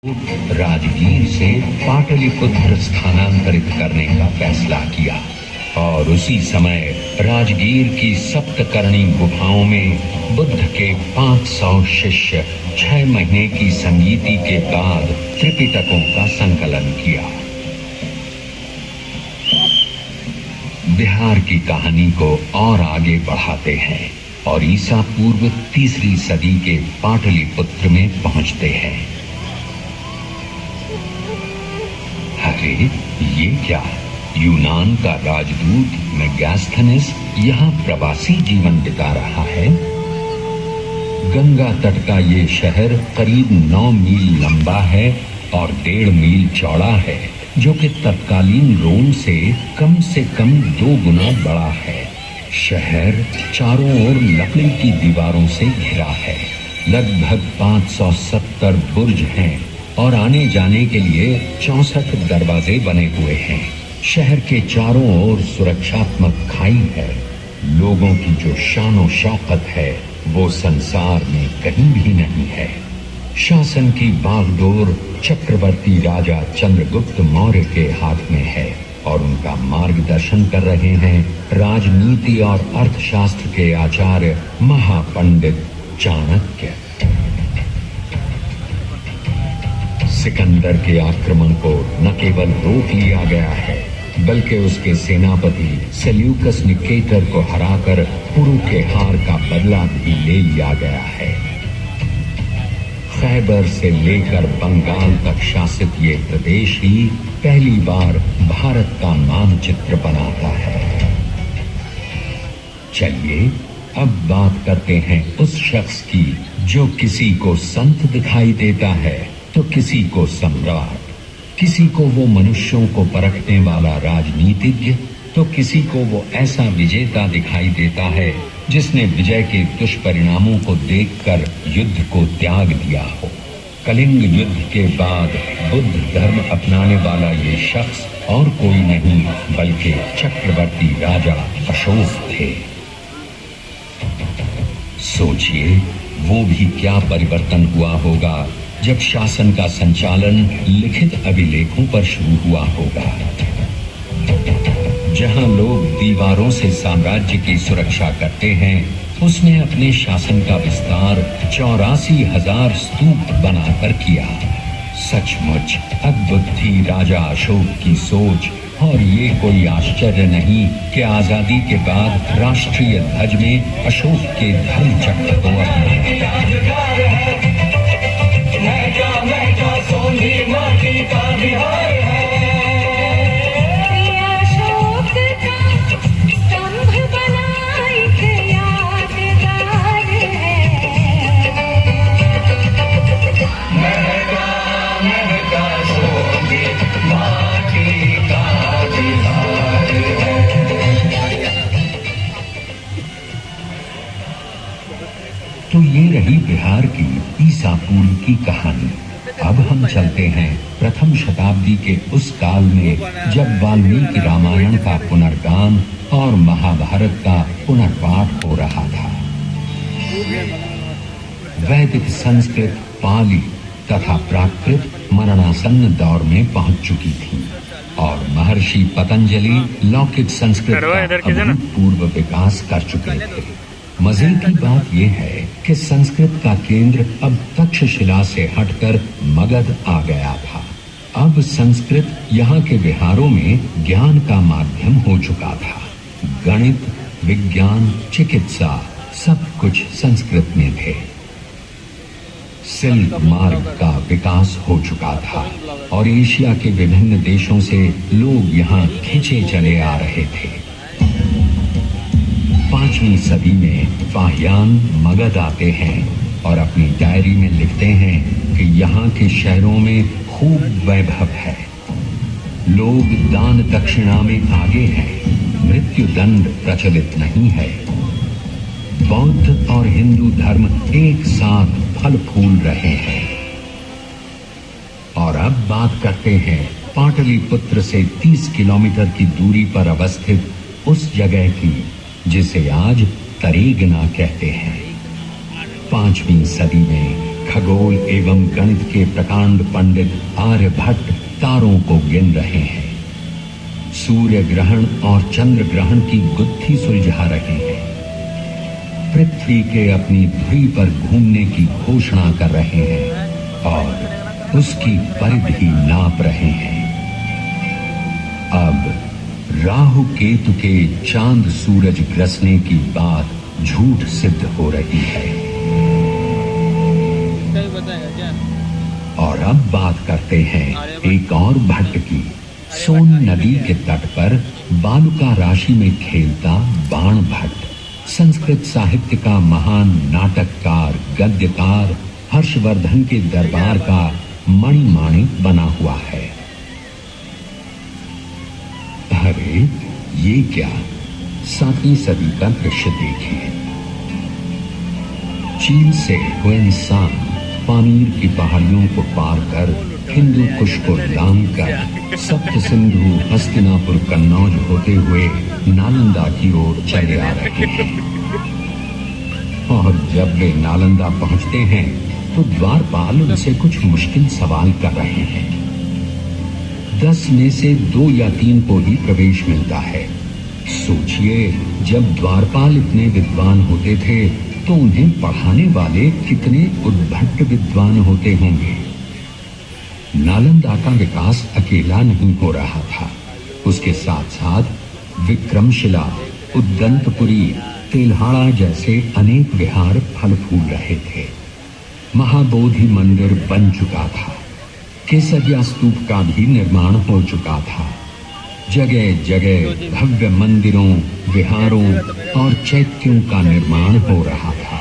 राजगीर से पाटलिपुत्र स्थानांतरित करने का फैसला किया और उसी समय राजगीर की सप्तकर्णी गुफाओं में बुद्ध के 500 शिष्य 6 महीने की संगीति के बाद त्रिपिटकों का संकलन किया। बिहार की कहानी को और आगे बढ़ाते हैं और ईसा पूर्व 3री सदी के पाटलिपुत्र में पहुंचते हैं। अरे ये क्या, यूनान का राजदूत मेगास्थनीस यहाँ प्रवासी जीवन बिता रहा है। गंगा तट का ये शहर करीब 9 मील लंबा है और 1.5 मील चौड़ा है, जो कि तत्कालीन रोम से कम 2 गुना बड़ा है। शहर चारों ओर लकड़ी की दीवारों से घिरा है। लगभग 570 बुर्ज हैं और आने जाने के लिए 64 दरवाजे बने हुए हैं। शहर के चारों ओर सुरक्षात्मक खाई है। लोगों की जो शान शौकत है वो संसार में कहीं भी नहीं है। शासन की बागडोर चक्रवर्ती राजा चंद्रगुप्त मौर्य के हाथ में है और उनका मार्गदर्शन कर रहे हैं राजनीति और अर्थशास्त्र के आचार्य महापंडित चाणक्य। सिकंदर के आक्रमण को न केवल रोक लिया गया है, बल्कि उसके सेनापति सेल्यूकस निकेटर को हराकर पुरु के हार का बदला भी ले लिया गया है। खैबर से लेकर बंगाल तक शासित ये प्रदेश ही पहली बार भारत का मानचित्र बनाता है। चलिए अब बात करते हैं उस शख्स की जो किसी को संत दिखाई देता है तो किसी को सम्राट, किसी को वो मनुष्यों को परखने वाला राजनीतिज्ञ तो किसी को वो ऐसा विजेता दिखाई देता है जिसने विजय के दुष्परिणामों को देखकर युद्ध को त्याग दिया हो। कलिंग युद्ध के बाद बुद्ध धर्म अपनाने वाला ये शख्स और कोई नहीं बल्कि चक्रवर्ती राजा अशोक थे। सोचिए वो भी क्या परिवर्तन हुआ होगा जब शासन का संचालन लिखित अभिलेखों पर शुरू हुआ होगा। जहां लोग दीवारों से साम्राज्य की सुरक्षा करते हैं, उसने अपने शासन का विस्तार 84,000 स्तूप बनाकर किया। सचमुच अद्भुत थी राजा अशोक की सोच और ये कोई आश्चर्य नहीं कि आजादी के बाद राष्ट्रीय ध्वज में अशोक के धर्म चक्र को तो ये रही बिहार की ईसा पूर्व की कहानी। अब हम चलते हैं प्रथम शताब्दी के उस काल में जब वाल्मीकि रामायण का पुनर्गान और महाभारत का पुनर्पाठ हो रहा था। वैदिक संस्कृत, पाली तथा प्राकृत मरणासन्न दौर में पहुंच चुकी थी और महर्षि पतंजलि लौकिक संस्कृत का अभूतपूर्व विकास कर चुके थे। मजे की बात यह है कि संस्कृत का केंद्र अब तक्षशिला से हटकर मगध आ गया था। अब संस्कृत यहाँ के विहारों में ज्ञान का माध्यम हो चुका था। गणित, विज्ञान, चिकित्सा सब कुछ संस्कृत में थे। सिल्क मार्ग का विकास हो चुका था और एशिया के विभिन्न देशों से लोग यहाँ खिंचे चले आ रहे थे। 5वीं सदी में फाहियान मगध आते हैं और अपनी डायरी में लिखते हैं कि यहाँ के शहरों में खूब वैभव है। लोग दान दक्षिणा में आगे हैं। मृत्यु दंड प्रचलित नहीं है। बौद्ध और हिंदू धर्म एक साथ फल फूल रहे हैं। और अब बात करते हैं पाटलिपुत्र से 30 किलोमीटर की दूरी पर अवस्थित उस जगह की जिसे आज तरेगना कहते हैं। 5वीं सदी में खगोल एवं गणित के प्रकांड पंडित आर्यभट्ट तारों को गिन रहे हैं। सूर्य ग्रहण और चंद्र ग्रहण की गुत्थी सुलझा रहे हैं। पृथ्वी के अपनी धुरी पर घूमने की घोषणा कर रहे हैं और उसकी परिधि नाप रहे हैं। अब राहु केतु के चांद सूरज ग्रसने की बात झूठ सिद्ध हो रही है। और अब बात करते हैं एक और भट्ट की। सोन नदी के तट पर बालुका राशि में खेलता बाण भट्ट संस्कृत साहित्य का महान नाटककार गद्यकार हर्षवर्धन के दरबार का मणिमाणिक बना हुआ है। अरे ये क्या, 7वीं सदी का दृश्य देखिए। चीन से हुएनसांग पामीर की पहाड़ियों को पार कर हिंदू कुश को लांग कर सप्त सिंधु हस्तिनापुर कन्नौज होते हुए नालंदा की ओर चले आ रहे हैं। और जब वे नालंदा पहुंचते हैं तो द्वारपाल उनसे कुछ मुश्किल सवाल कर रहे हैं। 10 में से 2 या 3 को ही प्रवेश मिलता है। सोचिए, जब द्वारपाल इतने विद्वान होते थे तो उन्हें पढ़ाने वाले कितने उद्भट विद्वान होते होंगे। नालंदा का विकास अकेला नहीं हो रहा था, उसके साथ साथ विक्रमशिला, उद्गंतपुरी, तेल्हाड़ा जैसे अनेक विहार फल फूल रहे थे। महाबोधि मंदिर बन चुका था। केसरिया स्तूप का भी निर्माण हो चुका था। जगह जगह भव्य मंदिरों, विहारों और चैत्यों का निर्माण हो रहा था।